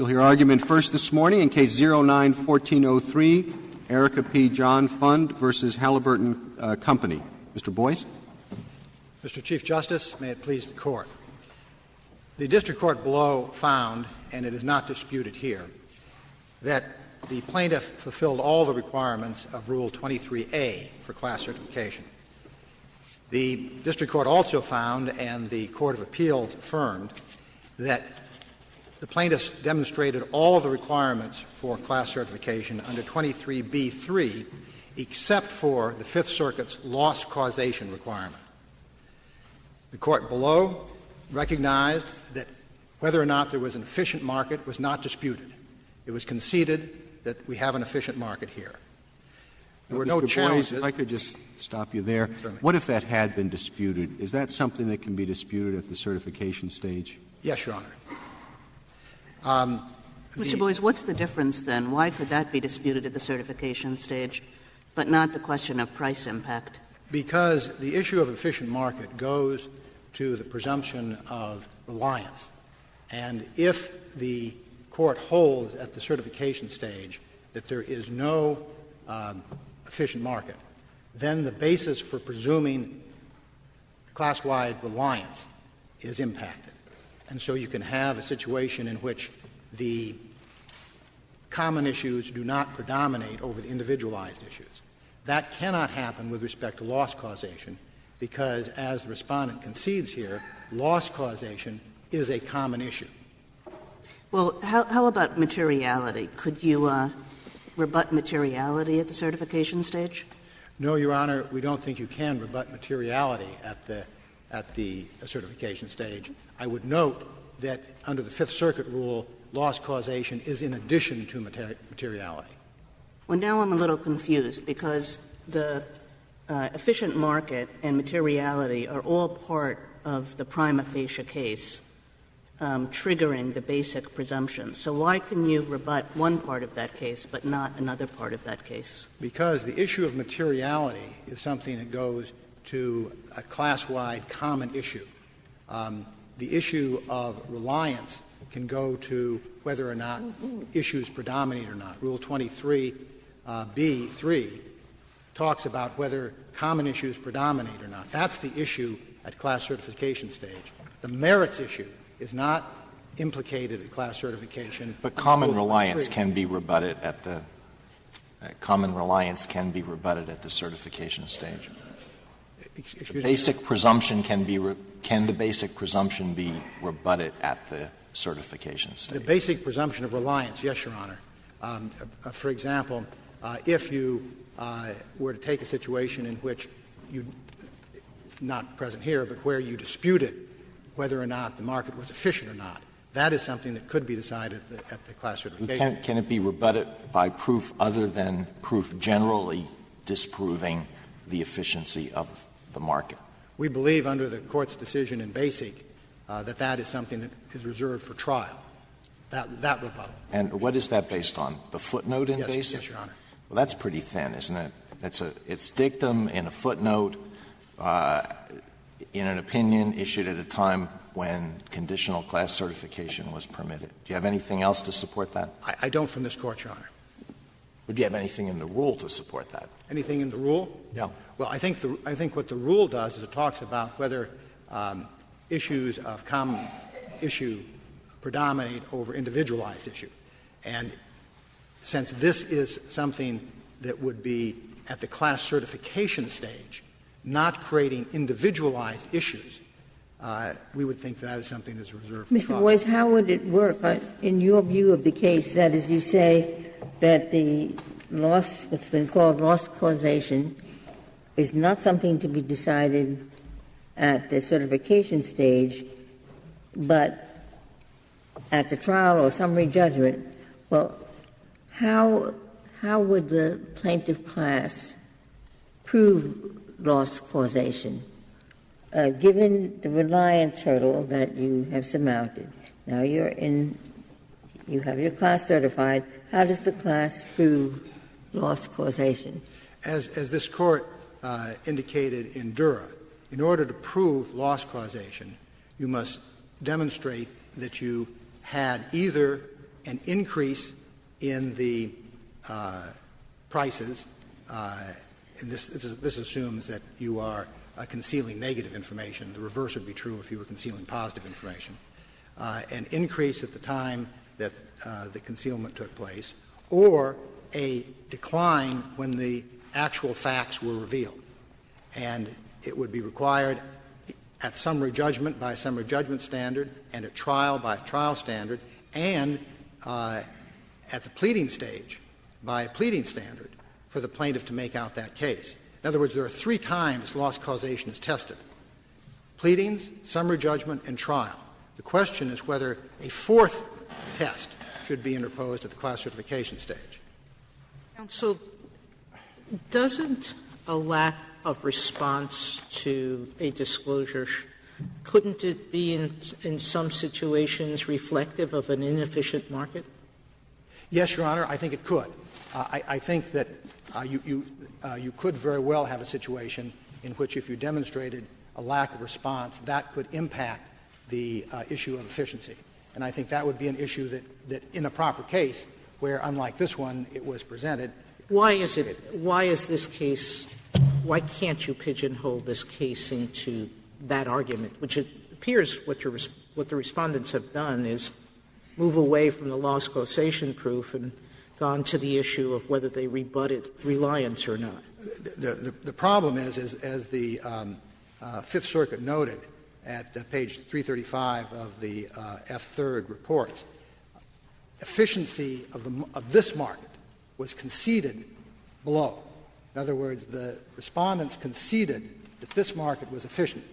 You'll hear argument first this morning in Case 09-1403, Erica P. John Fund versus Halliburton Company. Mr. Boyce. Mr. Chief Justice, may it please the Court. The district court below found, and it is not disputed here, that the plaintiff fulfilled all the requirements of Rule 23A for class certification. The district court also found, and the Court of Appeals affirmed, that the plaintiffs demonstrated all the requirements for class certification under 23B3 except for the Fifth Circuit's loss causation requirement. The court below recognized that whether or not there was an efficient market was not disputed. It was conceded that we have an efficient market here. There were no challenges. Boyce, if I could just stop you there. Certainly. What if that had been disputed? Is that something that can be disputed at the certification stage? Yes, Your Honor. Mr. Boyce, what's the difference then? Why could that be disputed at the certification stage, but not the question of price impact? Because the issue of efficient market goes to the presumption of reliance. And if the court holds at the certification stage that there is no efficient market, then the basis for presuming class-wide reliance is impacted. And so you can have a situation in which the common issues do not predominate over the individualized issues. That cannot happen with respect to loss causation because, as the Respondent concedes here, loss causation is a common issue. Well, how about materiality? Could you rebut materiality at the certification stage? No, Your Honor, we don't think you can rebut materiality at the certification stage. I would note that under the Fifth Circuit rule, loss causation is in addition to materiality. Well, now I'm a little confused because the efficient market and materiality are all part of the prima facie case, triggering the basic presumption. So why can you rebut one part of that case but not another part of that case? Because the issue of materiality is something that goes to a class-wide common issue. The issue of reliance can go to whether or not issues predominate or not. Rule 23B3 talks about whether common issues predominate or not. That's the issue at class certification stage. The merits issue is not implicated at class certification. But common reliance can be rebutted at the certification stage. The basic presumption can the basic presumption be rebutted at the certification stage? The basic presumption of reliance, yes, Your Honor. For example, if you were to take a situation in which you, not present here, but where you disputed whether or not the market was efficient or not, that is something that could be decided at the class certification. Can it be rebutted by proof other than proof generally disproving the efficiency of the market? We believe under the Court's decision in BASIC that is something that is reserved for trial, that rebuttal. And what is that based on? The footnote in BASIC? Yes, Your Honor. Well, that's pretty thin, isn't it? It's dictum in a footnote in an opinion issued at a time when conditional class certification was permitted. Do you have anything else to support that? I don't from this Court, Your Honor. Would you have anything in the rule to support that? Anything in the rule? Yeah. Well, I think what the rule does is it talks about whether issues of common issue predominate over individualized issue. And since this is something that would be at the class certification stage, not creating individualized issues, we would think that is something that's reserved for trial. Mr. Boyce, how would it work in your view of the case? That is, you say that the loss, what's been called loss causation, is not something to be decided at the certification stage, but at the trial or summary judgment. Well, how would the plaintiff class prove loss causation, given the reliance hurdle that you have surmounted? Now you have your class certified. How does the class prove loss causation? As this Court indicated in Dura, in order to prove loss causation, you must demonstrate that you had either an increase in the prices, and this assumes that you are concealing negative information. The reverse would be true if you were concealing positive information. An increase at the time that the concealment took place, or a decline when the actual facts were revealed. And it would be required at summary judgment by a summary judgment standard, and at trial by a trial standard, and at the pleading stage by a pleading standard for the plaintiff to make out that case. In other words, there are 3 times loss causation is tested: pleadings, summary judgment, and trial. The question is whether a 4th test should be interposed at the class certification stage. Counsel, doesn't a lack of response to a disclosure, couldn't it be in some situations reflective of an inefficient market? Yes, Your Honor, I think it could. I think that you could very well have a situation in which, if you demonstrated a lack of response, that could impact the issue of efficiency. And I think that would be an issue that in a proper case, where, unlike this one, it was presented. Why is this case, why can't you pigeonhole this case into that argument, which it appears what the respondents have done is move away from the loss causation proof and gone to the issue of whether they rebutted reliance or not? The problem is, as the Fifth Circuit noted at page 335 of the F3rd reports, efficiency of this market was conceded below. In other words, the respondents conceded that this market was efficient.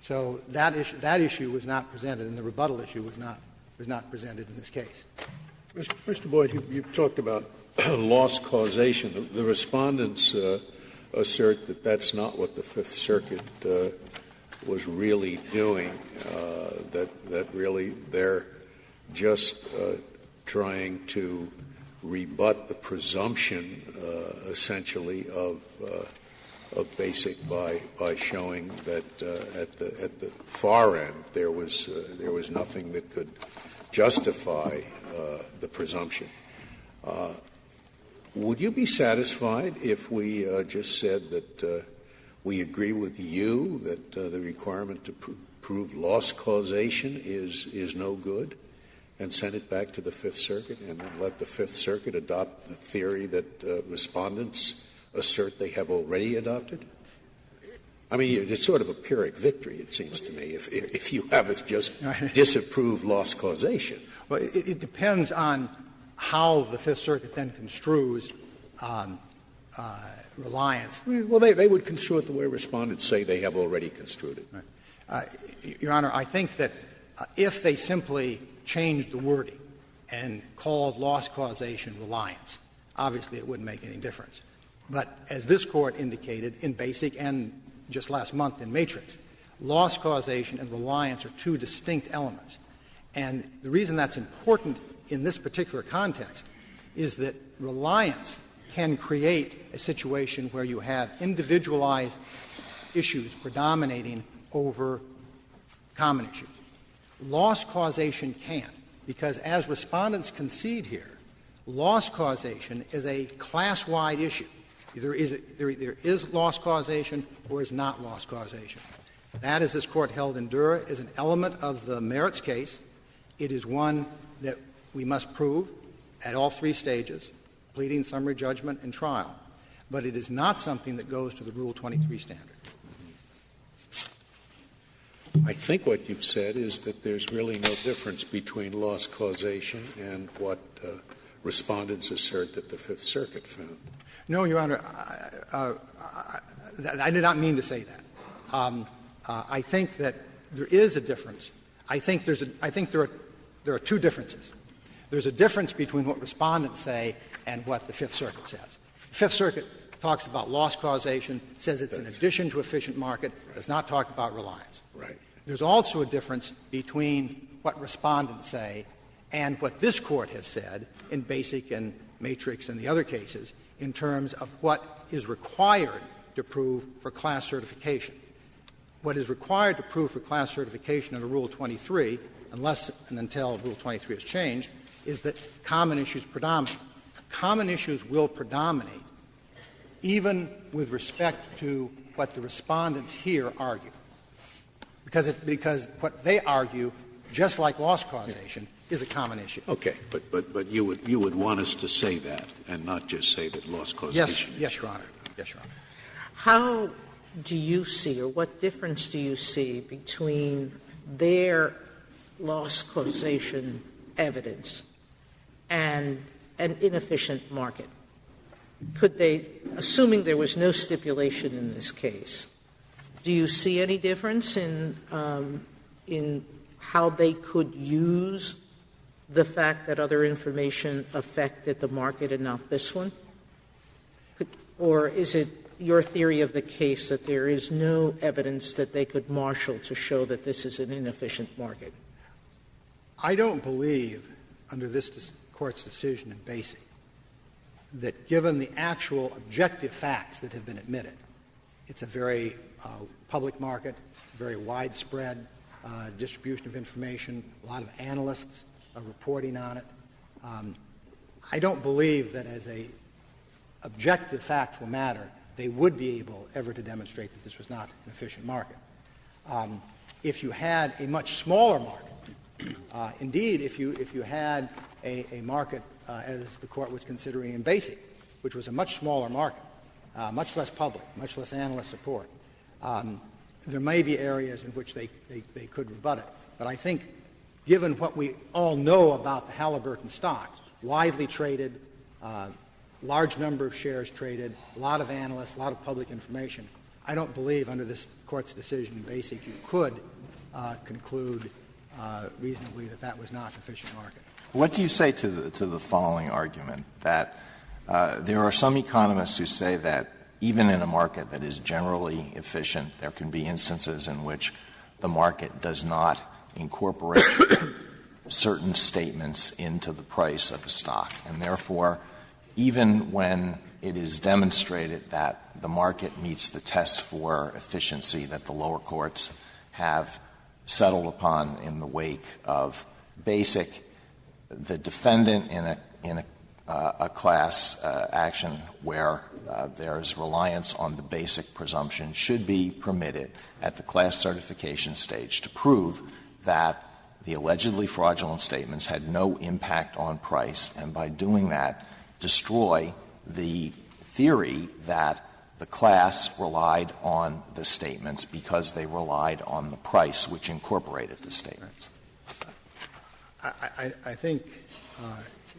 So that issue was not presented, and the rebuttal issue was not presented in this case. Mr. Boyd, you talked about loss causation. The respondents assert that that's not what the Fifth Circuit was really doing, that really they're just trying to rebut the presumption, essentially, of basic by showing that at the far end there was nothing that could justify the presumption. Would you be satisfied if we just said that we agree with you that the requirement to prove loss causation is no good, and send it back to the Fifth Circuit, and then let the Fifth Circuit adopt the theory that respondents assert they have already adopted? I mean, it's sort of a Pyrrhic victory, it seems to me, if you have us just disapprove loss causation. Well, it depends on how the Fifth Circuit then construes reliance. Well, they would construe it the way respondents say they have already construed it. Right. Your Honor, I think that if they simply changed the wording and called loss causation reliance, obviously it wouldn't make any difference. But as this Court indicated in Basic and just last month in Matrix, loss causation and reliance are 2 distinct elements. And the reason that's important in this particular context is that reliance can create a situation where you have individualized issues predominating over common issues. Loss causation can't, because as respondents concede here, loss causation is a class-wide issue. There is loss causation or is not loss causation. That, as this Court held in Dura, is an element of the merits case. It is one that we must prove at all 3 stages, pleading, summary judgment, and trial. But it is not something that goes to the Rule 23 standard. I think what you've said is that there's really no difference between loss causation and what respondents assert that the Fifth Circuit found. No, Your Honor, I did not mean to say that. I think that there is a difference. I think there are 2 differences. There's a difference between what respondents say and what the Fifth Circuit says. The Fifth Circuit talks about loss causation, says it's in addition to efficient market, does not talk about reliance. Right. There's also a difference between what respondents say and what this Court has said in Basic and Matrix and the other cases in terms of what is required to prove for class certification. What is required to prove for class certification under Rule 23, unless and until Rule 23 is changed, is that common issues predominate. Common issues will predominate even with respect to what the respondents here argue. Because what they argue, just like loss causation, is a common issue. Okay, but you would want us to say that and not just say that loss causation. Yes, Your Honor. Yes, Your Honor. How do you see, or what difference do you see between their loss causation evidence and an inefficient market? Could they, assuming there was no stipulation in this case, do you see any difference in how they could use the fact that other information affected the market and not this one? Or is it your theory of the case that there is no evidence that they could marshal to show that this is an inefficient market? I don't believe, under this Court's decision in Basic, that given the actual objective facts that have been admitted, it's a very public market, very widespread distribution of information, a lot of analysts are reporting on it. I don't believe that as a objective factual matter they would be able ever to demonstrate that this was not an efficient market. If you had a much smaller market, indeed, if you had a market, as the Court was considering in Basic, which was a much smaller market, much less public, much less analyst support, there may be areas in which they could rebut it. But I think, given what we all know about the Halliburton stock, widely traded, large number of shares traded, a lot of analysts, a lot of public information, I don't believe under this Court's decision in Basic you could conclude reasonably that that was not an efficient market. What do you say to the following argument, that there are some economists who say that even in a market that is generally efficient, there can be instances in which the market does not incorporate certain statements into the price of a stock, and therefore, even when it is demonstrated that the market meets the test for efficiency that the lower courts have settled upon in the wake of Basic, the defendant in a class action where there is reliance on the Basic presumption should be permitted at the class certification stage to prove that the allegedly fraudulent statements had no impact on price, and by doing that destroy the theory that the class relied on the statements because they relied on the price which incorporated the statements. I think,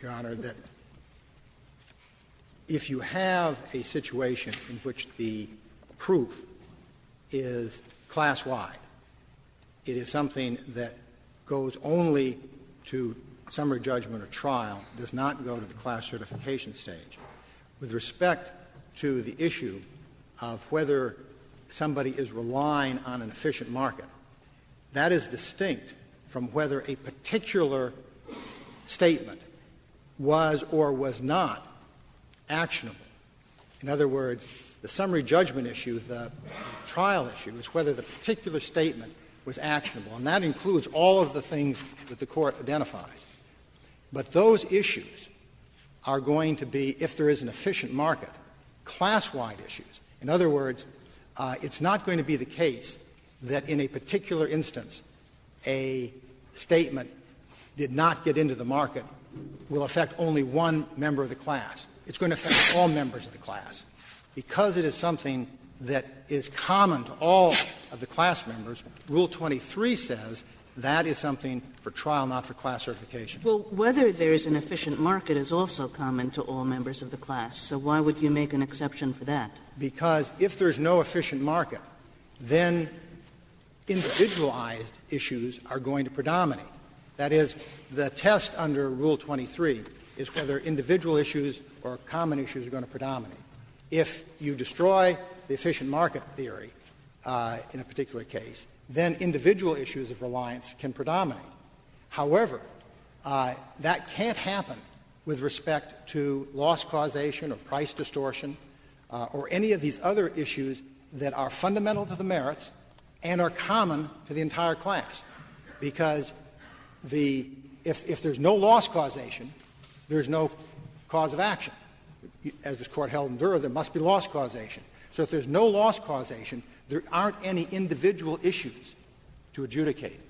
Your Honor, that if you have a situation in which the proof is class-wide, it is something that goes only to summary judgment or trial, does not go to the class certification stage. With respect to the issue of whether somebody is relying on an efficient market, that is distinct from whether a particular statement was or was not actionable. In other words, the summary judgment issue, the trial issue, is whether the particular statement was actionable, and that includes all of the things that the Court identifies. But those issues are going to be, if there is an efficient market, class-wide issues. In other words, it's not going to be the case that in a particular instance a statement did not get into the market will affect only one member of the class. It's going to affect all members of the class. Because it is something that is common to all of the class members, Rule 23 says that is something for trial, not for class certification. Well, whether there is an efficient market is also common to all members of the class. So why would you make an exception for that? Because if there's no efficient market, then individualized issues are going to predominate. That is, the test under Rule 23 is whether individual issues or common issues are going to predominate. If you destroy the efficient market theory in a particular case, then individual issues of reliance can predominate. However, that can't happen with respect to loss causation or price distortion or any of these other issues that are fundamental to the merits and are common to the entire class, because the if there's no loss causation, there's no cause of action. As this Court held in Dura, there must be loss causation. So if there's no loss causation, there aren't any individual issues to adjudicate.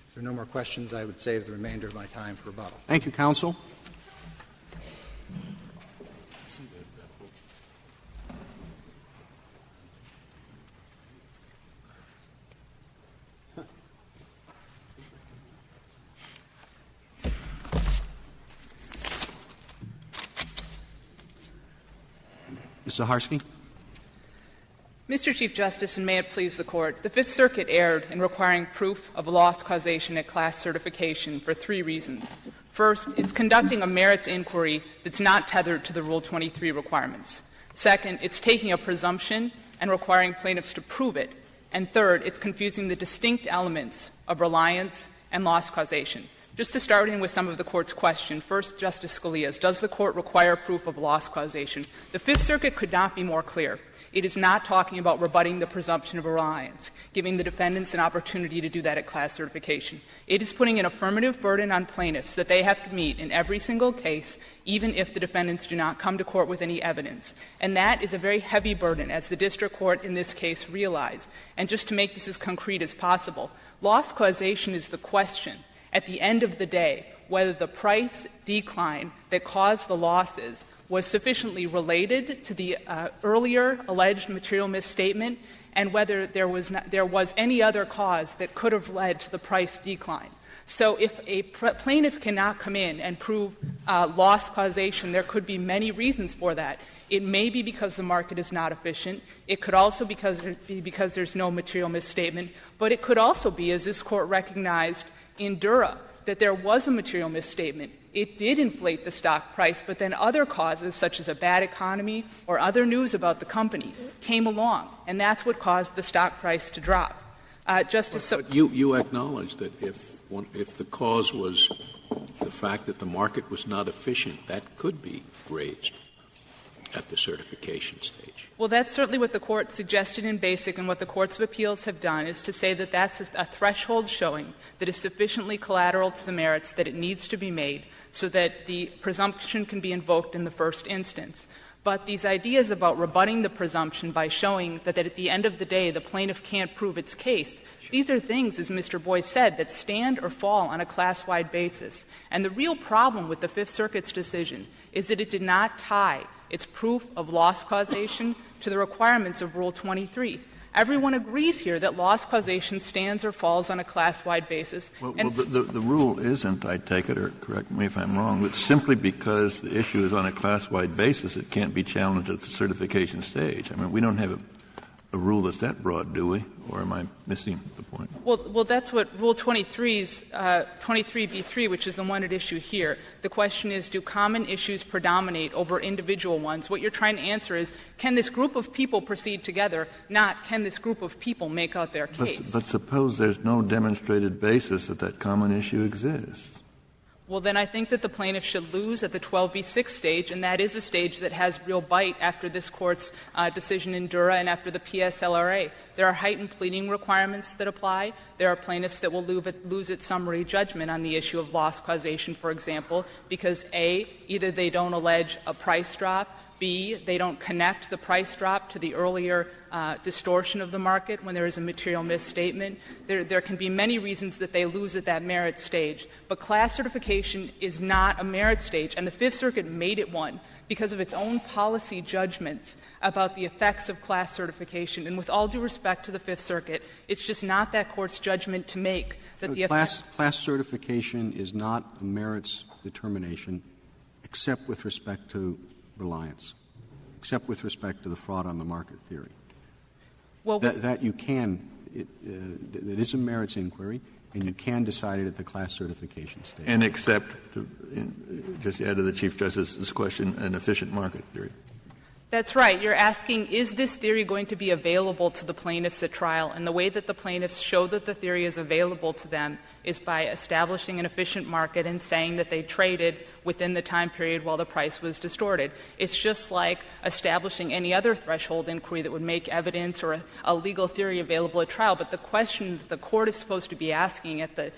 If there are no more questions, I would save the remainder of my time for rebuttal. Thank you, counsel. Ms. Zaharsky. Mr. Chief Justice, and may it please the Court, the Fifth Circuit erred in requiring proof of loss causation at class certification for 3 reasons. First, it's conducting a merits inquiry that's not tethered to the Rule 23 requirements. Second, it's taking a presumption and requiring plaintiffs to prove it. And third, it's confusing the distinct elements of reliance and loss causation. Just to start in with some of the Court's question, first, Justice Scalia's, does the Court require proof of loss causation? The Fifth Circuit could not be more clear. It is not talking about rebutting the presumption of reliance, giving the defendants an opportunity to do that at class certification. It is putting an affirmative burden on plaintiffs that they have to meet in every single case, even if the defendants do not come to court with any evidence. And that is a very heavy burden, as the district court in this case realized. And just to make this as concrete as possible, loss causation is the question at the end of the day whether the price decline that caused the losses was sufficiently related to the earlier alleged material misstatement and whether there was any other cause that could have led to the price decline. So if a plaintiff cannot come in and prove loss causation, there could be many reasons for that. It may be because the market is not efficient. It could also be because there's no material misstatement. But it could also be, as this Court recognized in Dura, that there was a material misstatement. It did inflate the stock price, but then other causes, such as a bad economy or other news about the company, came along, and that's what caused the stock price to drop. But you acknowledge that if the cause was the fact that the market was not efficient, that could be raised at the certification stage. Well, that's certainly what the Court suggested in Basic, and what the courts of appeals have done is to say that that's a threshold showing that is sufficiently collateral to the merits that it needs to be made so that the presumption can be invoked in the first instance. But these ideas about rebutting the presumption by showing that at the end of the day the plaintiff can't prove its case, these are things, as Mr. Boyce said, that stand or fall on a class-wide basis. And the real problem with the Fifth Circuit's decision is that it did not tie its proof of loss causation to the requirements of Rule 23. Everyone agrees here that loss causation stands or falls on a class-wide basis. Well, the rule isn't, I take it, or correct me if I'm wrong, that simply because the issue is on a class-wide basis, it can't be challenged at the certification stage. I mean, we don't have a rule that's that broad, do we? Or am I missing the point? Well, that's what Rule 23's 23b3, which is the one at issue here. The question is, do common issues predominate over individual ones? What you're trying to answer is, can this group of people proceed together, not can this group of people make out their case? But suppose there's no demonstrated basis that that common issue exists. Well, then I think that the plaintiff should lose at the 12b6 stage, and that is a stage that has real bite after this Court's decision in Dura and after the PSLRA. There are heightened pleading requirements that apply. There are plaintiffs that will lose at summary judgment on the issue of loss causation, for example, because A, either they don't allege a price drop, B, they don't connect the price drop to the earlier distortion of the market when there is a material misstatement. There can be many reasons that they lose at that merit stage. But class certification is not a merit stage, and the Fifth Circuit made it one because of its own policy judgments about the effects of class certification. And with all due respect to the Fifth Circuit, it's just not that Court's judgment to make that the class certification is not a merits determination except with respect to reliance, except with respect to the fraud on the market theory. Well, that you can, it is a merits inquiry, and you can decide it at the class certification stage. And except, just add to the Chief Justice's question, an efficient market theory. That's right. You're asking, is this theory going to be available to the plaintiffs at trial? And the way that the plaintiffs show that the theory is available to them is by establishing an efficient market and saying that they traded within the time period while the price was distorted. It's just like establishing any other threshold inquiry that would make evidence or a legal theory available at trial. But the question that the court is supposed to be asking at the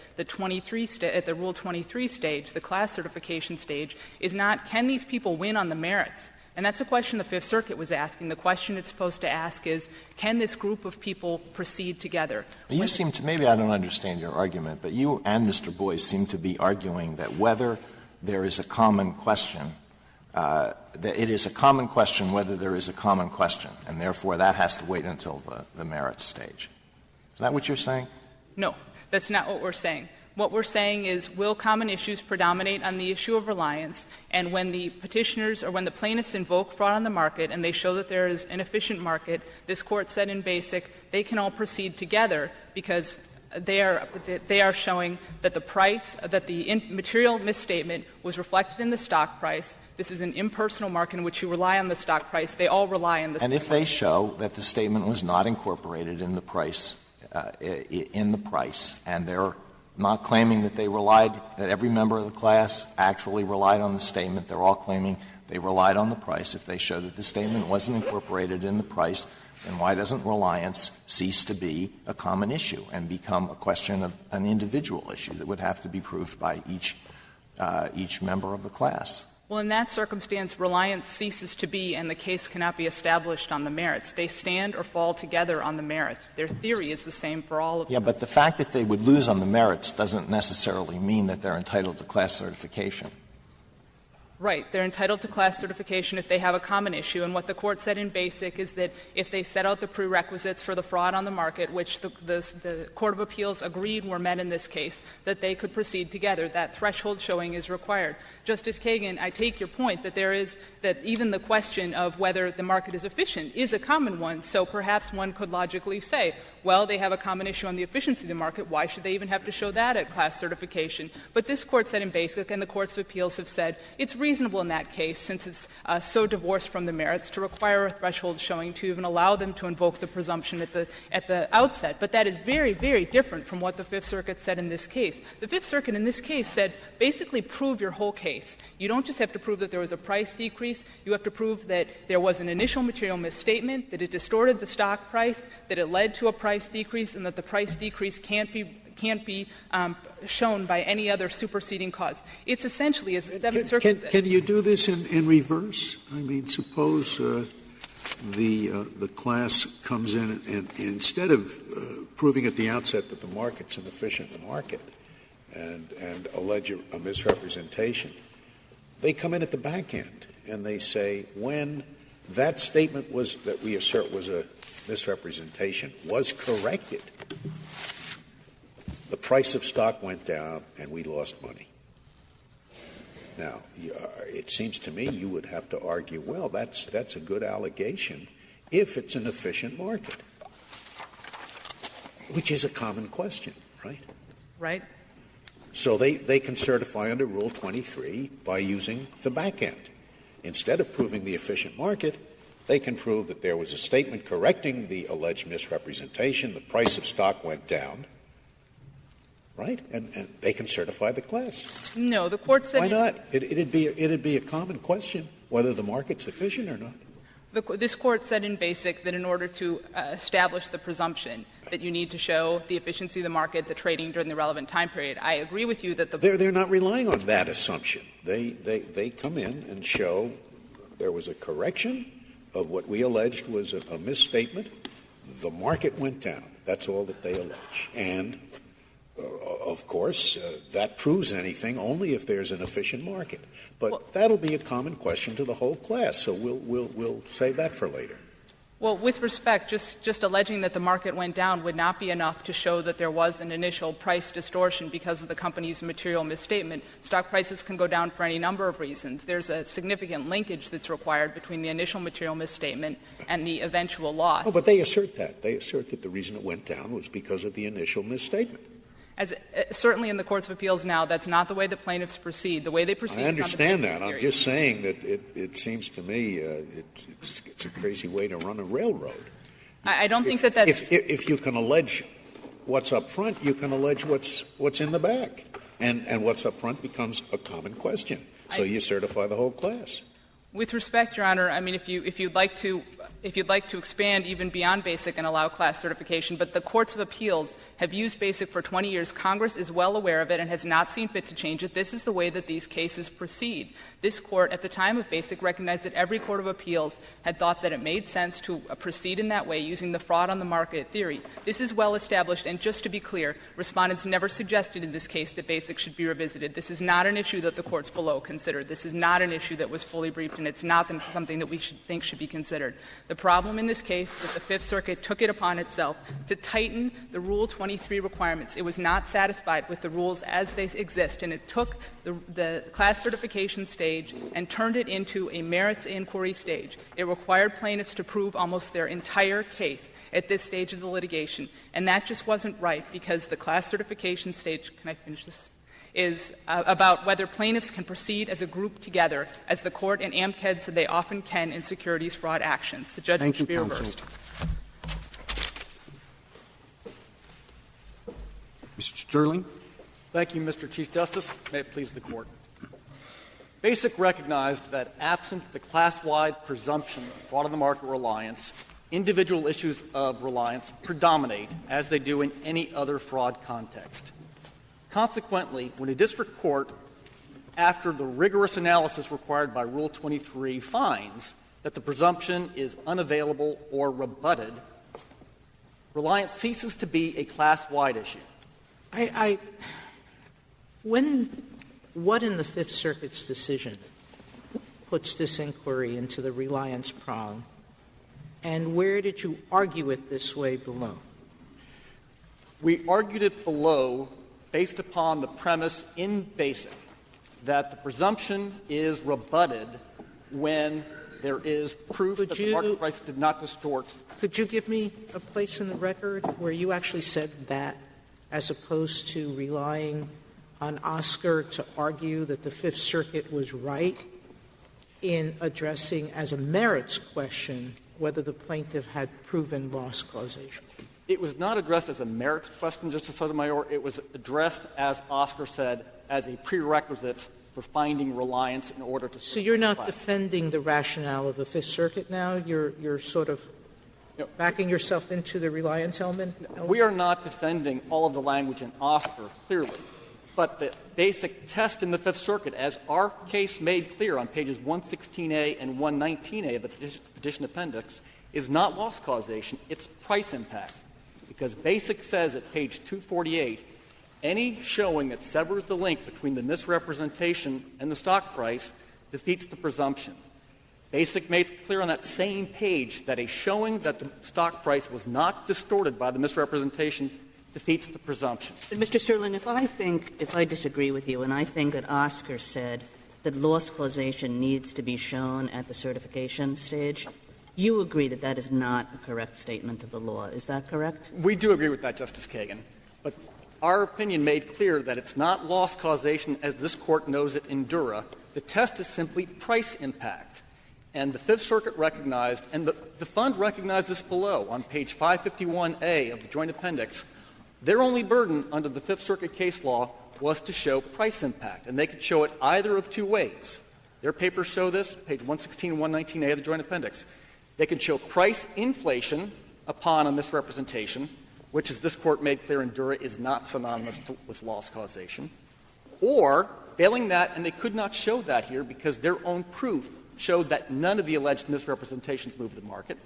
Rule 23 stage, the class certification stage, is not, can these people win on the merits? And that's a question the Fifth Circuit was asking. The question it's supposed to ask is, can this group of people proceed together? Well, you seem to — maybe I don't understand your argument, but you and Mr. Boyce seem to be arguing that whether there is a common question, that it is a common question whether there is a common question, and therefore that has to wait until the merits stage. Is that what you're saying? No, that's not what we're saying. What we're saying is, will common issues predominate on the issue of reliance? And when the petitioners or when the plaintiffs invoke fraud on the market and they show that there is an efficient market, this Court said in Basic, they can all proceed together because they are showing that the price, that the material misstatement was reflected in the stock price. This is an impersonal market in which you rely on the stock price. They all rely on the stock price. And if they show that the statement was not incorporated in the price, and they're not claiming that they relied, that every member of the class actually relied on the statement. They're all claiming they relied on the price. If they show that the statement wasn't incorporated in the price, then why doesn't reliance cease to be a common issue and become a question of an individual issue that would have to be proved by each member of the class? Well, in that circumstance, reliance ceases to be, and the case cannot be established on the merits. They stand or fall together on the merits. Their theory is the same for all of them. Yeah, but the fact that they would lose on the merits doesn't necessarily mean that they're entitled to class certification. Right. They're entitled to class certification if they have a common issue. And what the Court said in Basic is that if they set out the prerequisites for the fraud on the market, which the Court of Appeals agreed were met in this case, that they could proceed together. That threshold showing is required. Justice Kagan, I take your point that there is — that even the question of whether the market is efficient is a common one. So perhaps one could logically say, well, they have a common issue on the efficiency of the market. Why should they even have to show that at class certification? But this Court said in Basic, and the Courts of Appeals have said, it's reasonable in that case, since it's so divorced from the merits, to require a threshold showing to even allow them to invoke the presumption at the outset. But that is very, very different from what the Fifth Circuit said in this case. The Fifth Circuit in this case said, basically prove your whole case. You don't just have to prove that there was a price decrease. You have to prove that there was an initial material misstatement, that it distorted the stock price, that it led to a price decrease, and that the price decrease can't be shown by any other superseding cause. It's essentially, as the Seventh Circuit said. Can you do this in reverse? I mean, suppose the class comes in and instead of proving at the outset that the market's an efficient market and allege a misrepresentation, they come in at the back end and they say, when that statement that we assert was a misrepresentation was corrected, the price of stock went down and we lost money. Now, it seems to me you would have to argue, well, that's a good allegation if it's an efficient market, which is a common question, right? Right. So they can certify under Rule 23 by using the back end. Instead of proving the efficient market, they can prove that there was a statement correcting the alleged misrepresentation, the price of stock went down, right? And they can certify the class. No, the Court said — Why not? It'd be a common question whether the market's efficient or not. This Court said in Basic that in order to establish the presumption that you need to show the efficiency of the market, the trading during the relevant time period. I agree with you that They're not relying on that assumption. They come in and show there was a correction of what we alleged was a misstatement. The market went down. That's all that they allege. And, of course, that proves anything only if there's an efficient market. But that'll be a common question to the whole class, so we'll save that for later. Well, with respect, just alleging that the market went down would not be enough to show that there was an initial price distortion because of the company's material misstatement. Stock prices can go down for any number of reasons. There's a significant linkage that's required between the initial material misstatement and the eventual loss. Oh, but they assert that. They assert that the reason it went down was because of the initial misstatement. Certainly in the courts of appeals now, that's not the way the plaintiffs proceed. The way they proceed I understand is on the that. I'm just saying that it seems to me it's a crazy way to run a railroad. I don't think that's... If you can allege what's up front, you can allege what's in the back. And what's up front becomes a common question. So you certify the whole class. With respect, Your Honor, I mean, if you'd like to expand even beyond BASIC and allow class certification, but the courts of appeals have used BASIC for 20 years. Congress is well aware of it and has not seen fit to change it. This is the way that these cases proceed. This Court, at the time of BASIC, recognized that every court of appeals had thought that it made sense to proceed in that way using the fraud on the market theory. This is well established, and just to be clear, respondents never suggested in this case that BASIC should be revisited. This is not an issue that the courts below considered. This is not an issue that was fully briefed, and it's not something that we think should be considered. The problem in this case is that the Fifth Circuit took it upon itself to tighten the Rule 23 requirements. It was not satisfied with the rules as they exist, and it took the class certification stage and turned it into a merits inquiry stage. It required plaintiffs to prove almost their entire case at this stage of the litigation, and that just wasn't right because the class certification stage — can I finish this? Is about whether plaintiffs can proceed as a group together, as the Court and AMCED said they often can in securities fraud actions. The judgment should be reversed. Mr. Sterling. Thank you, Mr. Chief Justice. May it please the Court. BASIC recognized that absent the class-wide presumption of fraud on the market reliance, individual issues of reliance predominate as they do in any other fraud context. Consequently, when a district court, after the rigorous analysis required by Rule 23, finds that the presumption is unavailable or rebutted, reliance ceases to be a class-wide issue. What in the Fifth Circuit's decision puts this inquiry into the reliance prong, and where did you argue it this way below? We argued it below based upon the premise in BASIC that the presumption is rebutted when there is proof that the market price did not distort. Could you give me a place in the record where you actually said that, as opposed to relying on Oscar to argue that the Fifth Circuit was right in addressing as a merits question whether the plaintiff had proven loss causation? It was not addressed as a merits question, Justice Sotomayor. It was addressed, as Oscar said, as a prerequisite for finding reliance in order to — So you're not defending the rationale of the Fifth Circuit now? You're sort of backing yourself into the reliance element? We are not defending all of the language in Oscar, clearly. But the basic test in the Fifth Circuit, as our case made clear on pages 116A and 119A of the petition appendix, is not loss causation, it's price impact. Because BASIC says at page 248, any showing that severs the link between the misrepresentation and the stock price defeats the presumption. BASIC makes clear on that same page that a showing that the stock price was not distorted by the misrepresentation defeats the presumption. But Mr. Sterling, if I disagree with you and I think that Oscar said that loss causation needs to be shown at the certification stage, you agree that that is not a correct statement of the law. Is that correct? We do agree with that, Justice Kagan. But our opinion made clear that it's not loss causation as this Court knows it in Dura. The test is simply price impact. And the Fifth Circuit recognized, and the Fund recognized this below on page 551A of the Joint Appendix, their only burden under the Fifth Circuit case law was to show price impact. And they could show it either of two ways. Their papers show this, page 116 and 119A of the Joint Appendix. They can show price inflation upon a misrepresentation, which, as this Court made clear in Dura, is not synonymous with loss causation. Or, failing that, and they could not show that here because their own proof showed that none of the alleged misrepresentations moved the market.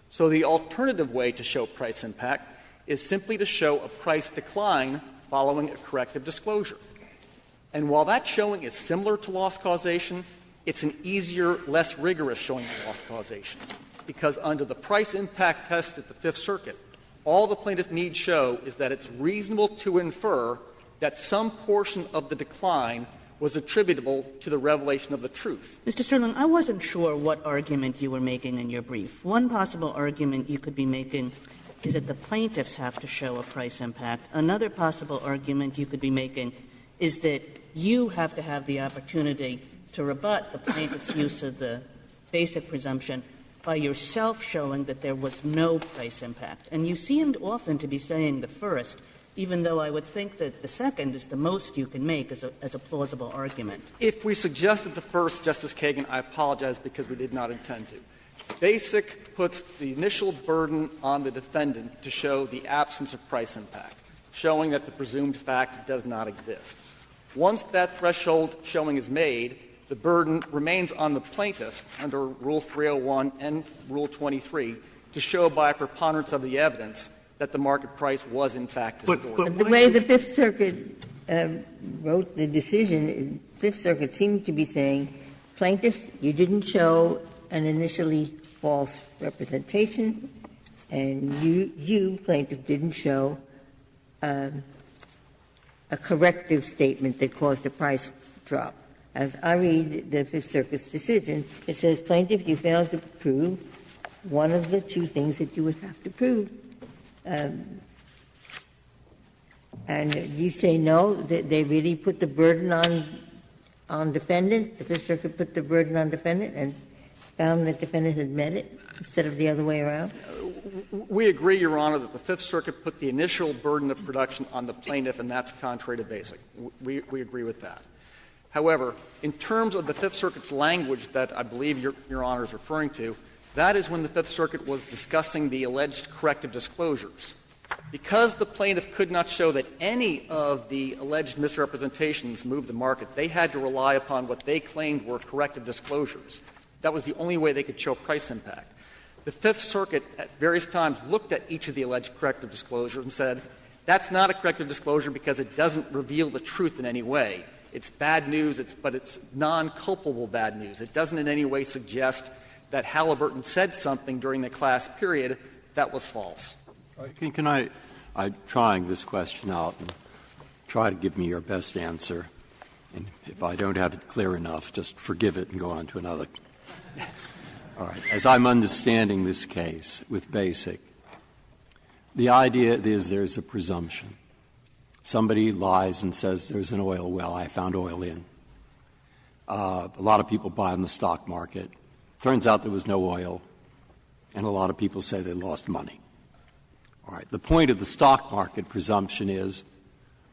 So the alternative way to show price impact is simply to show a price decline following a corrective disclosure. And while that showing is similar to loss causation, it's an easier, less rigorous showing of loss causation. Because under the price impact test at the Fifth Circuit, all the plaintiff needs show is that it's reasonable to infer that some portion of the decline was attributable to the revelation of the truth. Mr. Sterling, I wasn't sure what argument you were making in your brief. One possible argument you could be making is that the plaintiffs have to show a price impact. Another possible argument you could be making is that you have to have the opportunity to rebut the plaintiff's use of the basic presumption by yourself showing that there was no price impact. And you seemed often to be saying the first, even though I would think that the second is the most you can make as a plausible argument. If we suggested the first, Justice Kagan, I apologize because we did not intend to. Basic puts the initial burden on the defendant to show the absence of price impact, showing that the presumed fact does not exist. Once that threshold showing is made, the burden remains on the plaintiff under Rule 301 and Rule 23 to show by a preponderance of the evidence that the market price was in fact distorted. But the way the Fifth Circuit wrote the decision, Fifth Circuit seemed to be saying, plaintiffs, you didn't show an initially false representation, and you plaintiff, didn't show a corrective statement that caused a price drop. As I read the Fifth Circuit's decision, it says, plaintiff, you failed to prove one of the two things that you would have to prove. And you say no, that they really put the burden on defendant, the Fifth Circuit put the burden on defendant and found that defendant had met it instead of the other way around? We agree, Your Honor, that the Fifth Circuit put the initial burden of production on the plaintiff, and that's contrary to Basic. We agree with that. However, in terms of the Fifth Circuit's language that I believe Your Honor is referring to, that is when the Fifth Circuit was discussing the alleged corrective disclosures. Because the plaintiff could not show that any of the alleged misrepresentations moved the market, they had to rely upon what they claimed were corrective disclosures. That was the only way they could show price impact. The Fifth Circuit at various times looked at each of the alleged corrective disclosures and said, that's not a corrective disclosure because it doesn't reveal the truth in any way. It's bad news, but it's non-culpable bad news. It doesn't in any way suggest that Halliburton said something during the class period that was false. Can I'm trying this question out and try to give me your best answer. And if I don't have it clear enough, just forgive it and go on to another. All right. As I'm understanding this case with Basic, the idea is there's a presumption. Somebody lies and says there's an oil well. I found oil in. A lot of people buy in the stock market. Turns out there was no oil, and a lot of people say they lost money. All right. The point of the stock market presumption is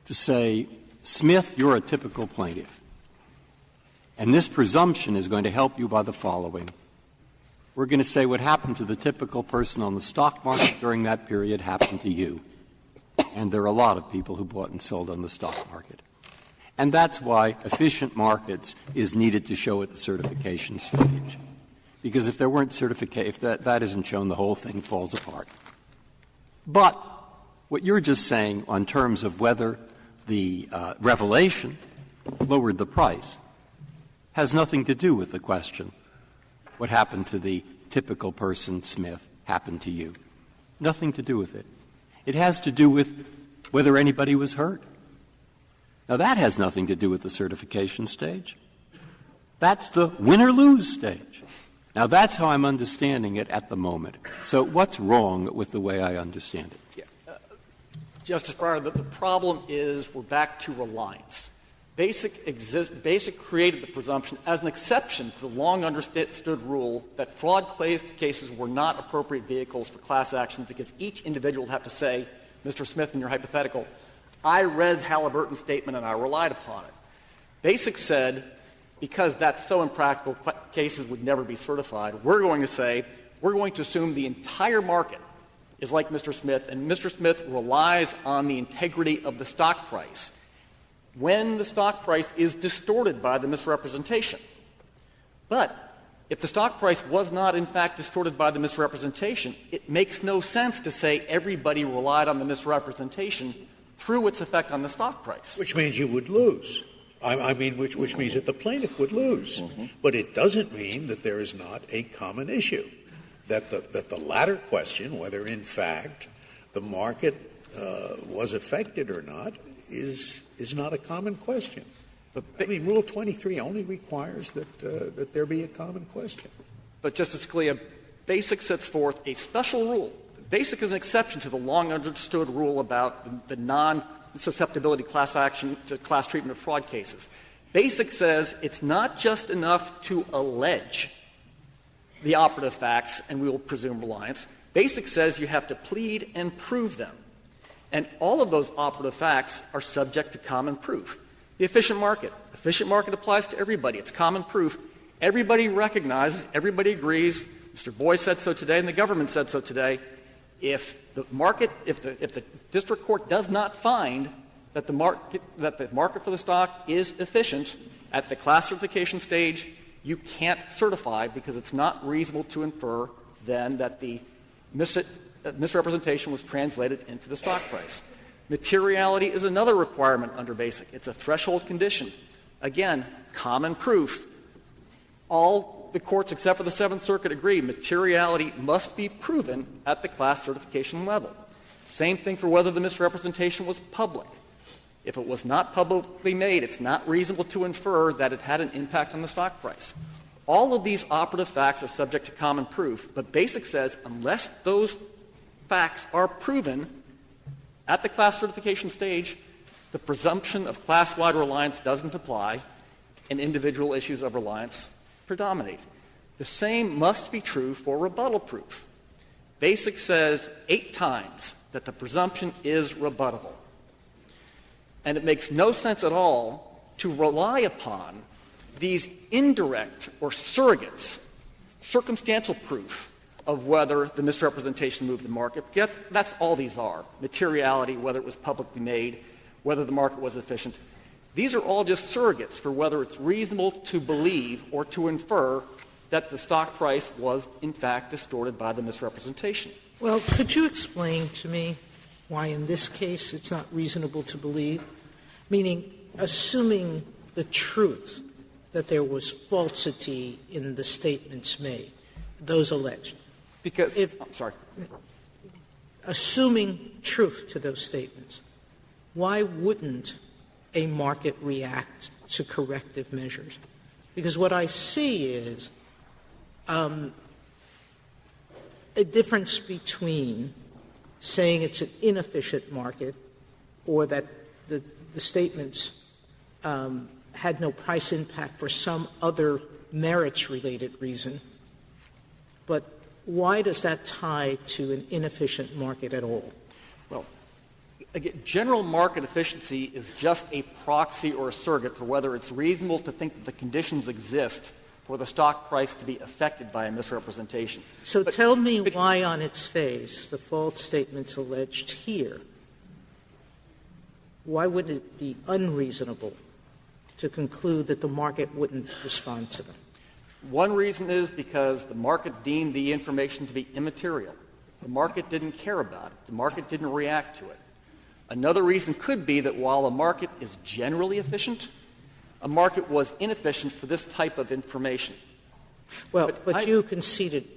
to say, Smith, you're a typical plaintiff. And this presumption is going to help you by the following. We're going to say what happened to the typical person on the stock market during that period happened to you. And there are a lot of people who bought and sold on the stock market. And that's why efficient markets is needed to show at the certification stage. Because if there weren't if that isn't shown, the whole thing falls apart. But what you're just saying on terms of whether the revelation lowered the price has nothing to do with the question, what happened to the typical person, Smith, happened to you. Nothing to do with it. It has to do with whether anybody was hurt. Now, that has nothing to do with the certification stage. That's the win or lose stage. Now, that's how I'm understanding it at the moment. So what's wrong with the way I understand it? Yeah. Justice Breyer, the problem is we're back to reliance. Basic created the presumption as an exception to the long understood rule that fraud cases were not appropriate vehicles for class actions because each individual would have to say, Mr. Smith, in your hypothetical, I read Halliburton's statement and I relied upon it. Basic said, because that's so impractical, cases would never be certified, we're going to say, we're going to assume the entire market is like Mr. Smith, and Mr. Smith relies on the integrity of the stock price when the stock price is distorted by the misrepresentation. But if the stock price was not, in fact, distorted by the misrepresentation, it makes no sense to say everybody relied on the misrepresentation through its effect on the stock price. Which means you would lose. Which means that the plaintiff would lose. Mm-hmm. But it doesn't mean that there is not a common issue, that the latter question, whether in fact the market was affected or not, is not a common question. Rule 23 only requires that there be a common question. But, Justice Scalia, Basic sets forth a special rule. Basic is an exception to the long understood rule about the non-susceptibility class action to class treatment of fraud cases. Basic says it's not just enough to allege the operative facts, and we will presume reliance. Basic says you have to plead and prove them. And all of those operative facts are subject to common proof. The efficient market. Efficient market applies to everybody. It's common proof. Everybody recognizes, everybody agrees. Mr. Boyd said so today, and the government said so today. If the district court does not find that the market for the stock is efficient at the class certification stage, you can't certify because it's not reasonable to infer then that the misrepresentation was translated into the stock price. Materiality is another requirement under Basic. It's a threshold condition. Again, common proof. All the courts except for the Seventh Circuit agree materiality must be proven at the class certification level. Same thing for whether the misrepresentation was public. If it was not publicly made, it's not reasonable to infer that it had an impact on the stock price. All of these operative facts are subject to common proof, but Basic says unless those facts are proven at the class certification stage, the presumption of class-wide reliance doesn't apply, and individual issues of reliance predominate. The same must be true for rebuttal proof. Basic says 8 times that the presumption is rebuttable. And it makes no sense at all to rely upon these indirect or surrogates, circumstantial proof of whether the misrepresentation moved the market. That's all these are. Materiality, whether it was publicly made, whether the market was efficient. These are all just surrogates for whether it's reasonable to believe or to infer that the stock price was, in fact, distorted by the misrepresentation. Well, could you explain to me why in this case it's not reasonable to believe? Meaning, assuming the truth that there was falsity in the statements made, those alleged. Because I'm sorry. Assuming truth to those statements, why wouldn't a market react to corrective measures? Because what I see is a difference between saying it's an inefficient market or that the statements had no price impact for some other merits-related reason, but why does that tie to an inefficient market at all? Well, again, general market efficiency is just a proxy or a surrogate for whether it's reasonable to think that the conditions exist for the stock price to be affected by a misrepresentation. So tell me why on its face the false statements alleged here, why would it be unreasonable to conclude that the market wouldn't respond to them? One reason is because the market deemed the information to be immaterial. The market didn't care about it. The market didn't react to it. Another reason could be that while a market is generally efficient, a market was inefficient for this type of information. Well, but you conceded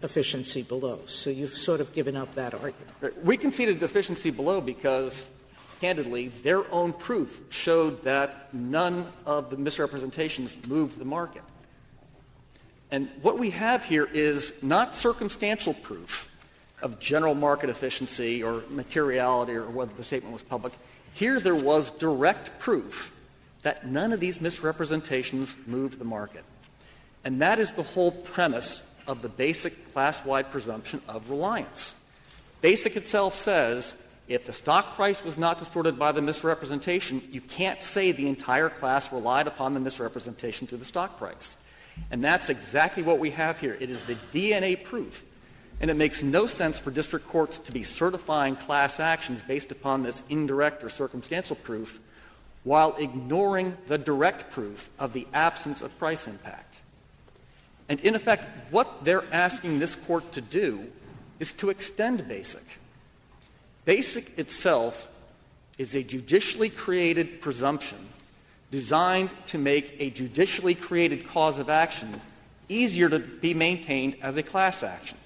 efficiency below, so you've sort of given up that argument. We conceded efficiency below because, candidly, their own proof showed that none of the misrepresentations moved the market. And what we have here is not circumstantial proof of general market efficiency or materiality or whether the statement was public. Here there was direct proof that none of these misrepresentations moved the market. And that is the whole premise of the basic class-wide presumption of reliance. Basic itself says if the stock price was not distorted by the misrepresentation, you can't say the entire class relied upon the misrepresentation to the stock price. And that's exactly what we have here. It is the DNA proof. And it makes no sense for district courts to be certifying class actions based upon this indirect or circumstantial proof while ignoring the direct proof of the absence of price impact. And in effect, what they're asking this court to do is to extend Basic. Basic itself is a judicially created presumption designed to make a judicially created cause of action easier to be maintained as a class action.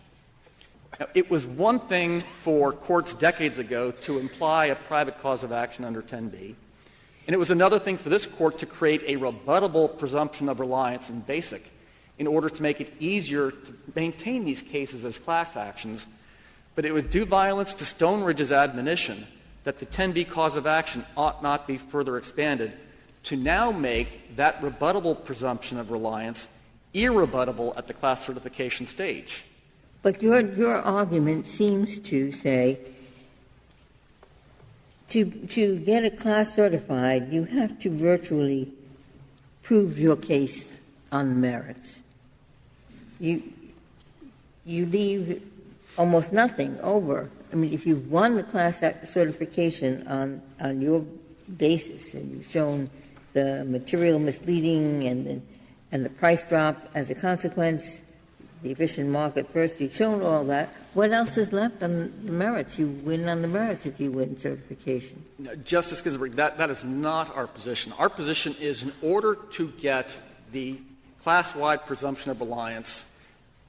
Now, it was one thing for courts decades ago to imply a private cause of action under 10b, and it was another thing for this court to create a rebuttable presumption of reliance in Basic in order to make it easier to maintain these cases as class actions but it would do violence to Stone Ridge's admonition that the 10b cause of action ought not be further expanded to now make that rebuttable presumption of reliance irrebuttable at the class certification stage. But your argument seems to say to get a class certified, you have to virtually prove your case on the merits. You leave almost nothing over. I mean, if you've won the class certification on your basis and you've shown the material misleading and the price drop as a consequence, the efficient market first, you've shown all that, what else is left on the merits? You win on the merits if you win certification. No, Justice Ginsburg, that is not our position. Our position is in order to get the class-wide presumption of reliance,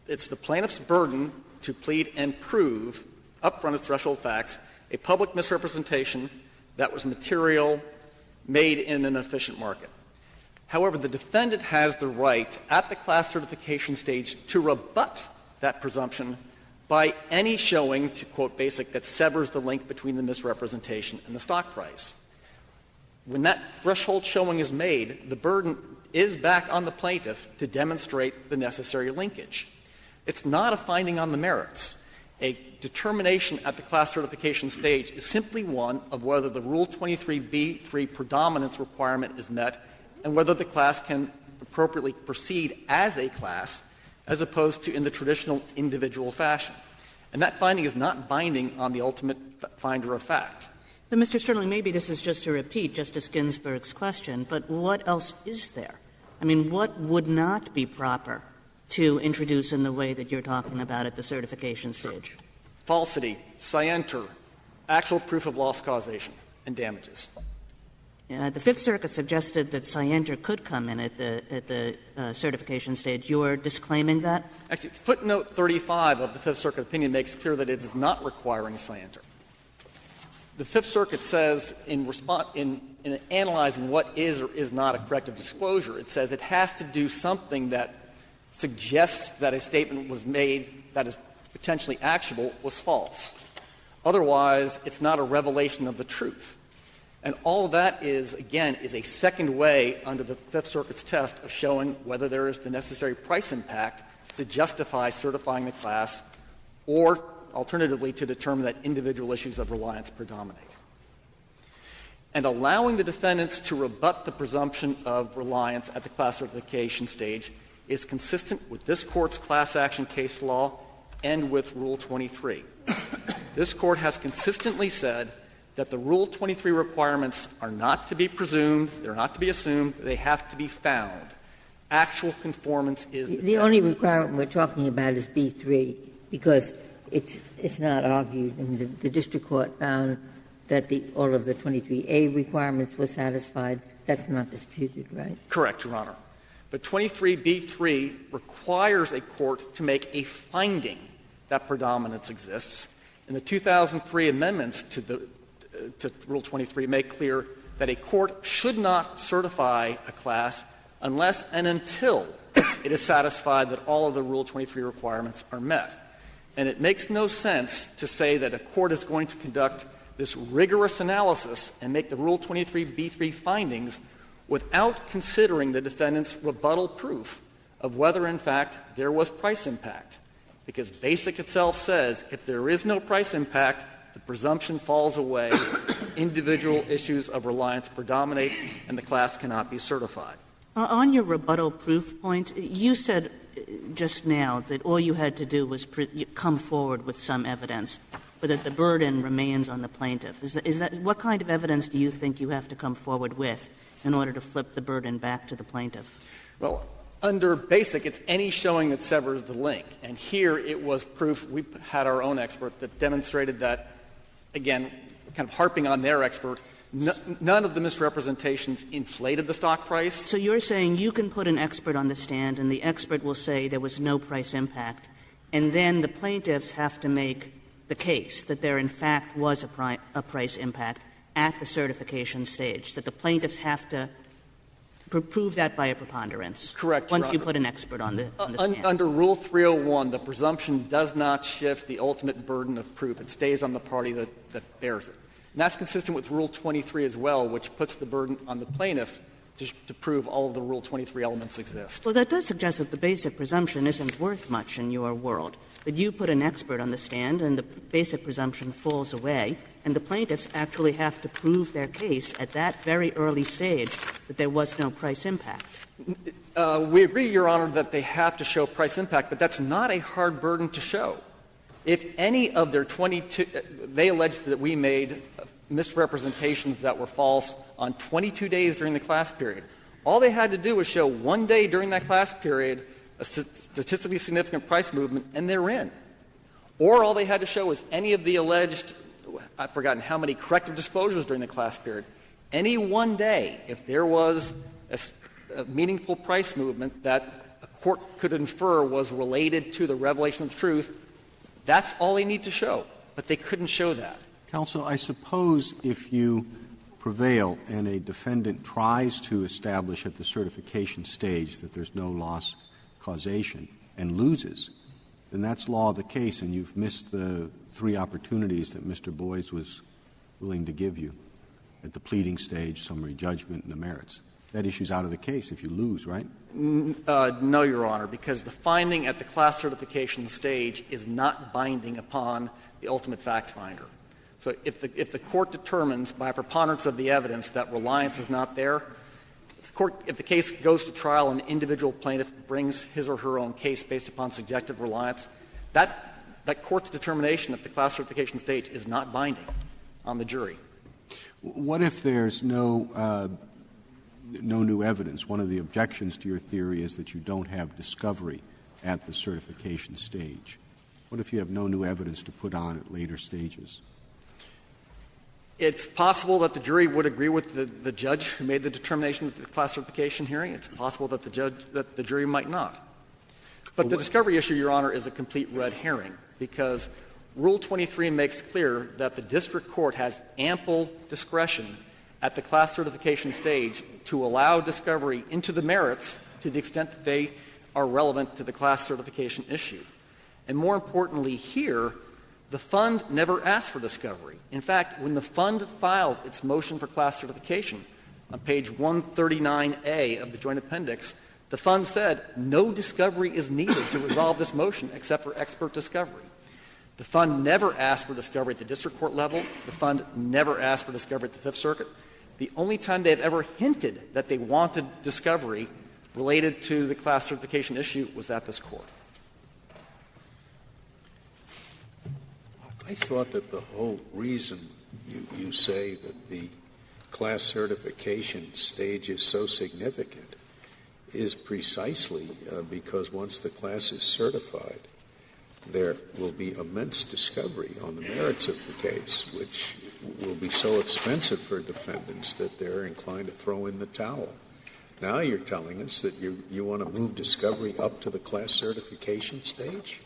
it's the plaintiff's burden to plead and prove, upfront as threshold facts, a public misrepresentation that was material made in an efficient market. However, the defendant has the right at the class certification stage to rebut that presumption by any showing, to quote Basic, that severs the link between the misrepresentation and the stock price. When that threshold showing is made, the burden is back on the plaintiff to demonstrate the necessary linkage. It's not a finding on the merits. A determination at the class certification stage is simply one of whether the Rule 23b3 predominance requirement is met and whether the class can appropriately proceed as a class as opposed to in the traditional individual fashion. And that finding is not binding on the ultimate finder of fact. But, Mr. Sterling, maybe this is just to repeat Justice Ginsburg's question, but what else is there? I mean, what would not be proper to introduce in the way that you're talking about at the certification stage? Falsity, scienter, actual proof of loss causation, and damages. The Fifth Circuit suggested that scienter could come in at the certification stage. You're disclaiming that? Actually, footnote 35 of the Fifth Circuit opinion makes clear that it does not require any scienter. The Fifth Circuit says in analyzing what is or is not a corrective disclosure, it says it has to do something that suggests that a statement was made that is potentially actionable was false. Otherwise, it's not a revelation of the truth. And all of that is, again, is a second way under the Fifth Circuit's test of showing whether there is the necessary price impact to justify certifying the class or, alternatively, to determine that individual issues of reliance predominate. And allowing the defendants to rebut the presumption of reliance at the class certification stage is consistent with this Court's class action case law and with Rule 23. This Court has consistently said that the Rule 23 requirements are not to be presumed, they're not to be assumed, they have to be found. Actual conformance is the only requirement we're talking about is B3, because it's not argued, and the district court found that all of the 23A requirements were satisfied. That's not disputed, right? Correct, Your Honor. But 23B3 requires a court to make a finding that predominance exists. And the 2003 amendments to Rule 23 make clear that a court should not certify a class unless and until it is satisfied that all of the Rule 23 requirements are met. And it makes no sense to say that a court is going to conduct this rigorous analysis and make the Rule 23b3 findings without considering the defendant's rebuttal proof of whether, in fact, there was price impact. Because Basic itself says if there is no price impact, the presumption falls away, individual issues of reliance predominate, and the class cannot be certified. On your rebuttal proof point, you said just now that all you had to do was come forward with some evidence, but that the burden remains on the plaintiff. Is that what kind of evidence do you think you have to come forward with in order to flip the burden back to the plaintiff? Well, under Basic, it's any showing that severs the link. And here it was proof. We had our own expert that demonstrated that, again, kind of harping on their expert, none of the misrepresentations inflated the stock price. So you're saying you can put an expert on the stand and the expert will say there was no price impact, and then the plaintiffs have to make the case that there in fact was a price impact at the certification stage, that the plaintiffs have to prove that by a preponderance. Correct, Once Your you Honor. put an expert on the stand. Under Rule 301, the presumption does not shift the ultimate burden of proof. It stays on the party that bears it. And that's consistent with Rule 23 as well, which puts the burden on the plaintiff to prove all of the Rule 23 elements exist. Well, that does suggest that the basic presumption isn't worth much in your world. That you put an expert on the stand and the basic presumption falls away, and the plaintiffs actually have to prove their case at that very early stage that there was no price impact. We agree, Your Honor, that they have to show price impact, but that's not a hard burden to show. If any of their 22 — they alleged that we made misrepresentations that were false on 22 days during the class period. All they had to do was show one day during that class period a statistically significant price movement, and they're in. Or all they had to show was any of the alleged — I've forgotten how many corrective disclosures during the class period. Any one day, if there was a meaningful price movement that a court could infer was related to the revelation of the truth, that's all they need to show. But they couldn't show that. Counsel, I suppose if you prevail and a defendant tries to establish at the certification stage that there's no loss causation and loses, then that's law of the case, and you've missed the 3 opportunities that Mr. Boies was willing to give you at the pleading stage, summary judgment, and the merits. That issue's out of the case if you lose, right? No, Your Honor, because the finding at the class certification stage is not binding upon the ultimate fact finder. So if the court determines by preponderance of the evidence that reliance is not there, if the case goes to trial and an individual plaintiff brings his or her own case based upon subjective reliance, that court's determination at the class certification stage is not binding on the jury. What if there's no new evidence? One of the objections to your theory is that you don't have discovery at the certification stage. What if you have no new evidence to put on at later stages? It's possible that the jury would agree with the judge who made the determination at the class certification hearing. It's possible that the jury might not. But the discovery issue, Your Honor, is a complete red herring, because Rule 23 makes clear that the district court has ample discretion at the class certification stage to allow discovery into the merits to the extent that they are relevant to the class certification issue. And more importantly here, the fund never asked for discovery. In fact, when the fund filed its motion for class certification on page 139A of the joint appendix, the fund said no discovery is needed to resolve this motion except for expert discovery. The fund never asked for discovery at the district court level. The fund never asked for discovery at the Fifth Circuit. The only time they had ever hinted that they wanted discovery related to the class certification issue was at this court. I thought that the whole reason you say that the class certification stage is so significant is precisely because once the class is certified, there will be immense discovery on the merits of the case, which will be so expensive for defendants that they're inclined to throw in the towel. Now you're telling us that you want to move discovery up to the class certification stage?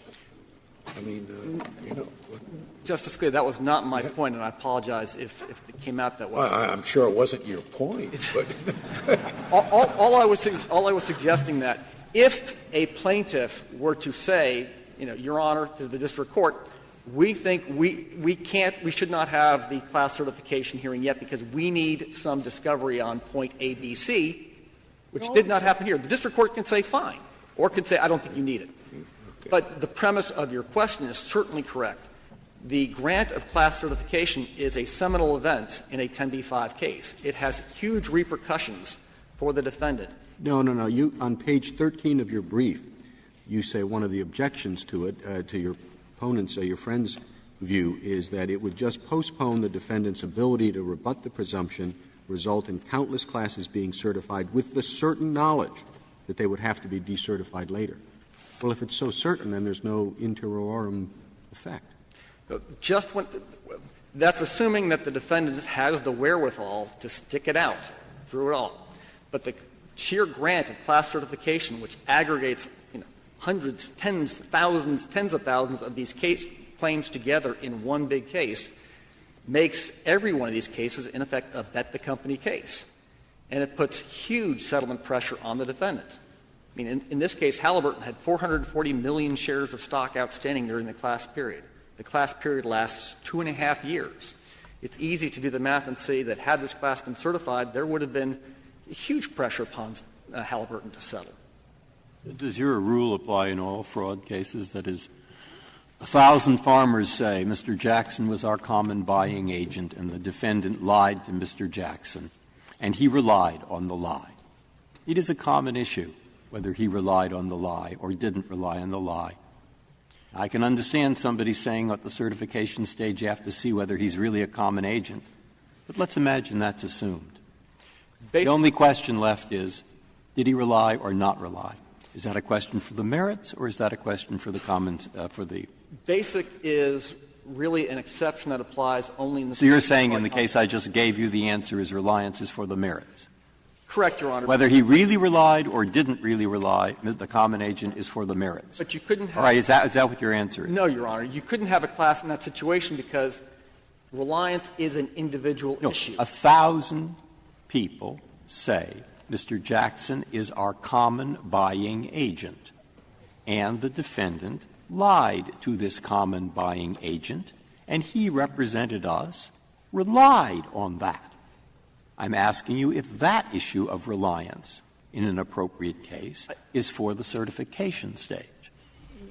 I mean, Justice Scalia, that was not my point, and I apologize if it came out that way. Well, I'm sure it wasn't your point. But all I was suggesting that if a plaintiff were to say, Your Honor, to the district court, we think we should not have the class certification hearing yet because we need some discovery on point A, B, C, which did not happen here. The district court can say fine, or can say I don't think you need it. Okay. But the premise of your question is certainly correct. The grant of class certification is a seminal event in a 10b-5 case. It has huge repercussions for the defendant. No. You, on page 13 of your brief, you say one of the objections to it, to your opponent's, your friend's view, is that it would just postpone the defendant's ability to rebut the presumption, result in countless classes being certified with the certain knowledge that they would have to be decertified later. Well, if it's so certain, then there's no interiorum effect. That's assuming that the defendant has the wherewithal to stick it out through it all. But the sheer grant of class certification, which aggregates hundreds, tens of thousands of these claims together in one big case, makes every one of these cases, in effect, a bet the company case. and it puts huge settlement pressure on the defendant. I mean, in this case, Halliburton had 440 million shares of stock outstanding during the class period. The class period lasts 2.5 years. It's easy to do the math and see that had this class been certified, there would have been huge pressure upon Halliburton to settle. Does your rule apply in all fraud cases? That is, 1,000 farmers say Mr. Jackson was our common buying agent and the defendant lied to Mr. Jackson, and he relied on the lie. It is a common issue whether he relied on the lie or didn't rely on the lie. I can understand somebody saying at the certification stage you have to see whether he's really a common agent, but let's imagine that's assumed. The only question left is, did he rely or not rely? Is that a question for the merits, or is that a question for the commons, for the... Basic is really an exception that applies only in the... So you're saying in the case I just gave you, the answer is reliance is for the merits? Correct, Your Honor. Whether he really relied or didn't really rely, the common agent is for the merits. But you couldn't have... All right, is that what your answer is? No, Your Honor. You couldn't have a class in that situation because reliance is an individual issue. 1,000 people say Mr. Jackson is our common buying agent, and the defendant lied to this common buying agent, and he represented us, relied on that. I'm asking you if that issue of reliance in an appropriate case is for the certification stage.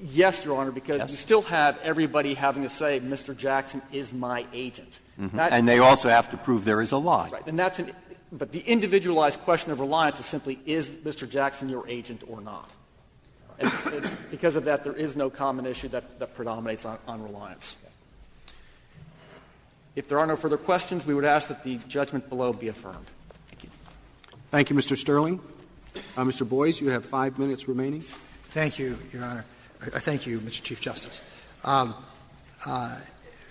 Yes, Your Honor, because you still have everybody having to say Mr. Jackson is my agent. Mm-hmm. And they also have to prove there is a lie. Right. And but the individualized question of reliance is simply, is Mr. Jackson your agent or not? And because of that, there is no common issue that predominates on reliance. If there are no further questions, we would ask that the judgment below be affirmed. Thank you. Thank you, Mr. Sterling. Mr. Boies, you have 5 minutes remaining. Thank you, Your Honor. Thank you, Mr. Chief Justice.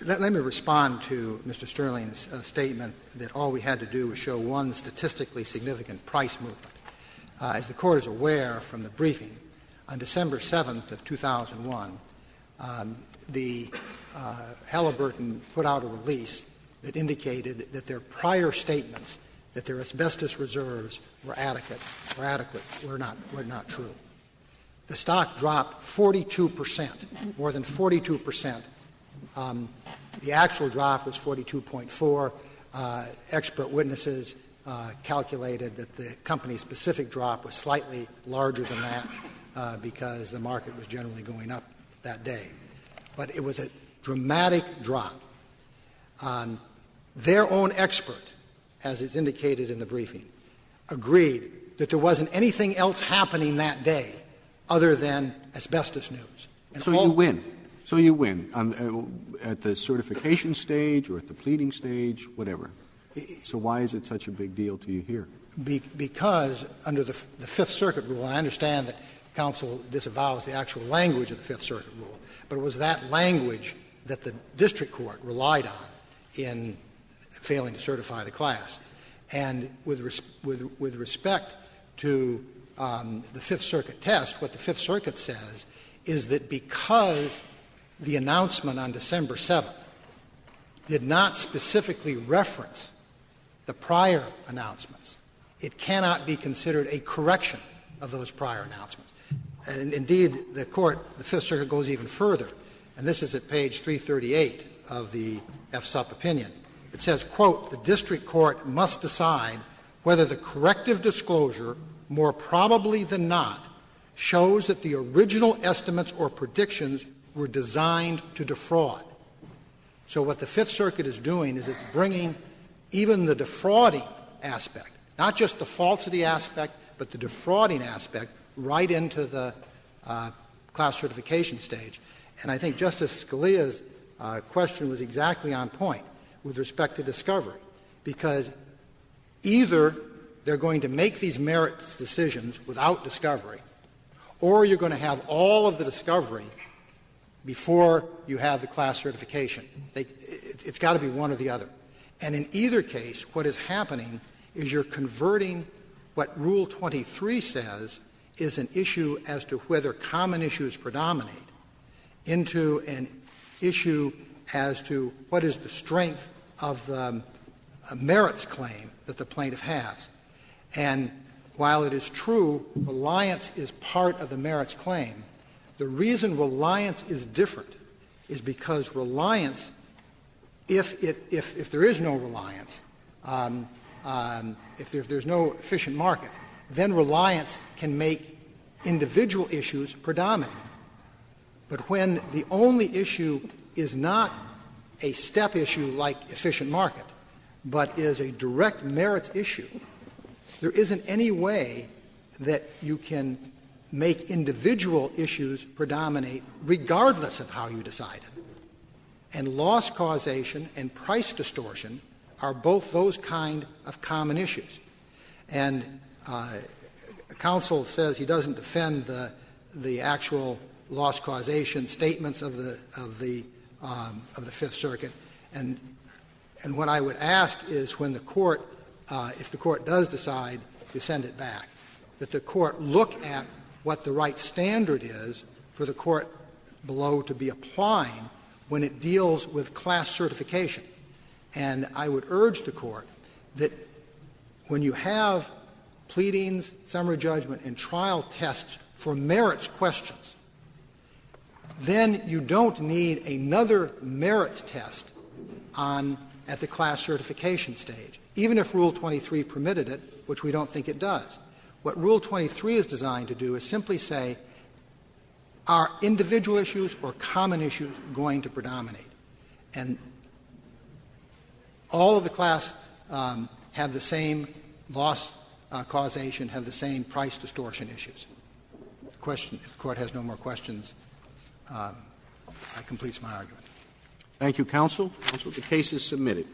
Let me respond to Mr. Sterling's statement that all we had to do was show one statistically significant price movement. As the Court is aware from the briefing, on December 7th of 2001, the Halliburton put out a release that indicated that their prior statements that their asbestos reserves were adequate were not true. The stock dropped 42%, more than 42%. The actual drop was 42.4. Expert witnesses calculated that the company's specific drop was slightly larger than that because the market was generally going up that day. But it was a dramatic drop. Their own expert, as is indicated in the briefing, agreed that there wasn't anything else happening that day other than asbestos news. And so you win. So you win at the certification stage or at the pleading stage, whatever. So why is it such a big deal to you here? Because under the Fifth Circuit rule, and I understand that counsel disavows the actual language of the Fifth Circuit rule, but it was that language that the district court relied on in failing to certify the class. And with respect to the Fifth Circuit test, what the Fifth Circuit says is that because the announcement on December 7th did not specifically reference the prior announcements, it cannot be considered a correction of those prior announcements. And indeed, the Fifth Circuit goes even further, and this is at page 338 of the FSUP opinion. It says, quote, "The district court must decide whether the corrective disclosure, more probably than not, shows that the original estimates or predictions were designed to defraud." So what the Fifth Circuit is doing is it's bringing even the defrauding aspect, not just the falsity aspect, but the defrauding aspect, right into the class certification stage. And I think Justice Scalia's question was exactly on point with respect to discovery, because either they're going to make these merits decisions without discovery, or you're going to have all of the discovery before you have the class certification. It's got to be one or the other. And in either case, what is happening is you're converting what Rule 23 says is an issue as to whether common issues predominate into an issue as to what is the strength of the merits claim that the plaintiff has. And while it is true reliance is part of the merits claim, the reason reliance is different is because reliance, if there is no reliance, if there's no efficient market, then reliance can make individual issues predominant. But when the only issue is not a step issue like efficient market, but is a direct merits issue, there isn't any way that you can make individual issues predominate regardless of how you decide it. And loss causation and price distortion are both those kind of common issues. And counsel says he doesn't defend the actual loss causation statements of the Fifth Circuit. And what I would ask is when the court, if the court does decide to send it back, that the court look at what the right standard is for the court below to be applying when it deals with class certification. And I would urge the court that when you have pleadings, summary judgment, and trial tests for merits questions, then you don't need another merits test at the class certification stage, even if Rule 23 permitted it, which we don't think it does. What Rule 23 is designed to do is simply say, are individual issues or common issues going to predominate? And all of the class have the same loss causation, have the same price distortion issues. If the court has no more questions, that completes my argument. Thank you, counsel. The case is submitted.